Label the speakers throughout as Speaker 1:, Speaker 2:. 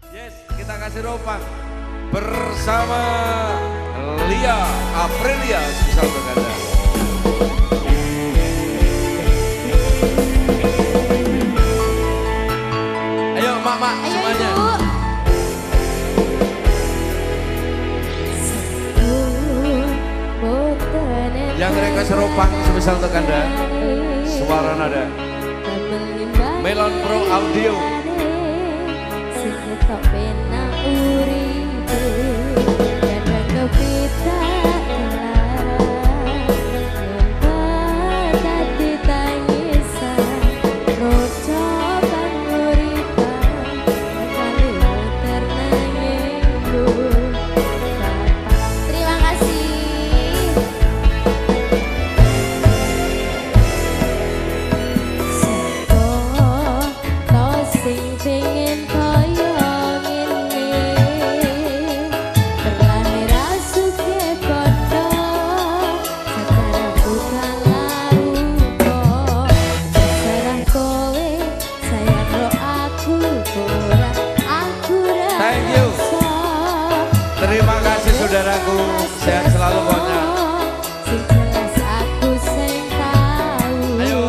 Speaker 1: Yes, kita kasih ropang bersama Lia Aprilia spesial untuk Anda. Ayo mak-mak semuanya. Yang request ropang spesial untuk Anda. Suara nada Melon Pro Audio. Terima kasih saudaraku, sehat selalu pokoknya. Ayo.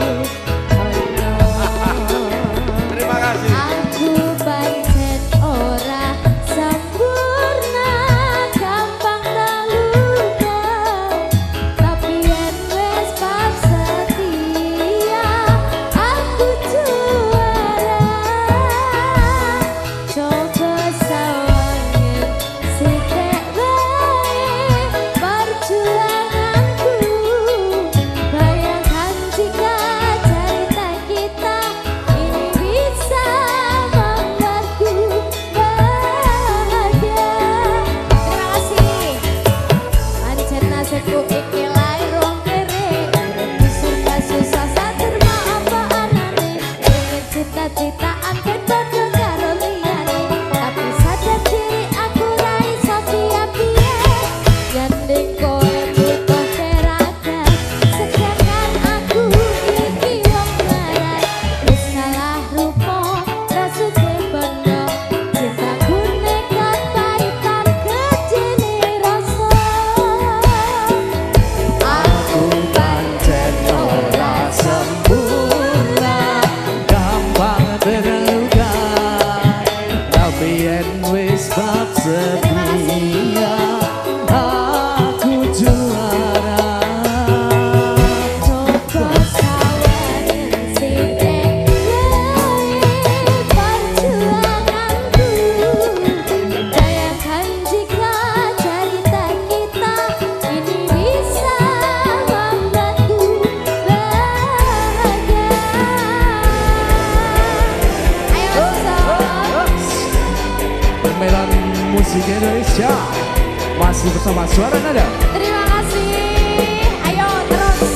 Speaker 1: Terima kasih.
Speaker 2: Aku pancen ora sempurna, gampang terluka, tapi yen wis bab setia, aku juara. Coba sawangen sithik wae perjuanganku. Bayangkan jika cerita kita ini bisa membuatku bahagia. Terima kasih. Pancen nasibku iki lair wong kere, susah-susah saterma apa anane. Pengen cita-citaan ben padha karo liyane, tapi sadar diri aku ra iso piye-piye. Yandeng kowe butuh teragat, sedangkan aku iki wong melarat. Wis salah rupa, rasuke bondo, cintaku nekat paitan gedene rasa. Aku pancen ora
Speaker 3: sempurna, gampang terluka, tapi yen wis bab setia, aku juara.
Speaker 2: coba sawangen sithik wae perjuanganku. Bayangkan jika cerita kita ini bisa membuatku bahagia. Ayo sob.
Speaker 3: Permainan musik Indonesia masih bersama Suara Nada.
Speaker 2: Terima kasih. Ayo terus.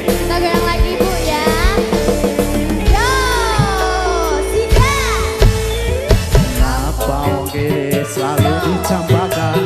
Speaker 2: Kita goyang lagi Bu ya. Yo, sikat.
Speaker 3: Kenapa wong kiri selalu dicampakan,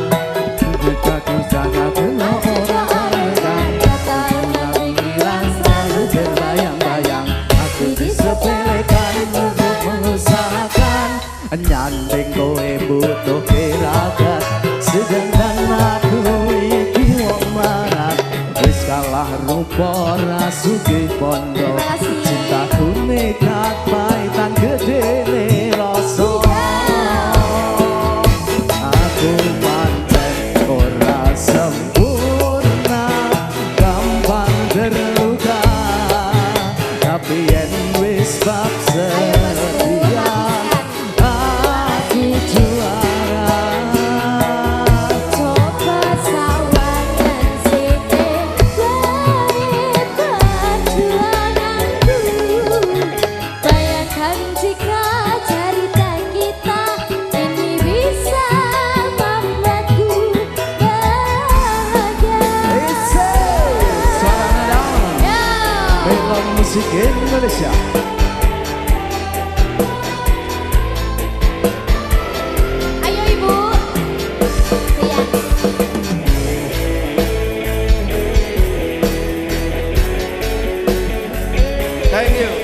Speaker 3: bukaku sangat penuh orang sayangkan. Pikiran selalu berbayang-bayang, aku disepelekan untuk mengusahakan. Nyanding kowe butuh tirakat, sedangkan aku iki wong melarat. Wis kalah rupa rasuke bondo,
Speaker 2: Terima kasih.
Speaker 3: cintaku nekat paitan gedene rasa. Aku pancen ora sempurna, gampang terluka, tapi yen wis bab setia, aku juara.
Speaker 2: Coba sawangen sithik wae perjuanganku.
Speaker 3: Salon Musik Indonesia.
Speaker 2: Ayo ibu. Iya.
Speaker 1: Thank you.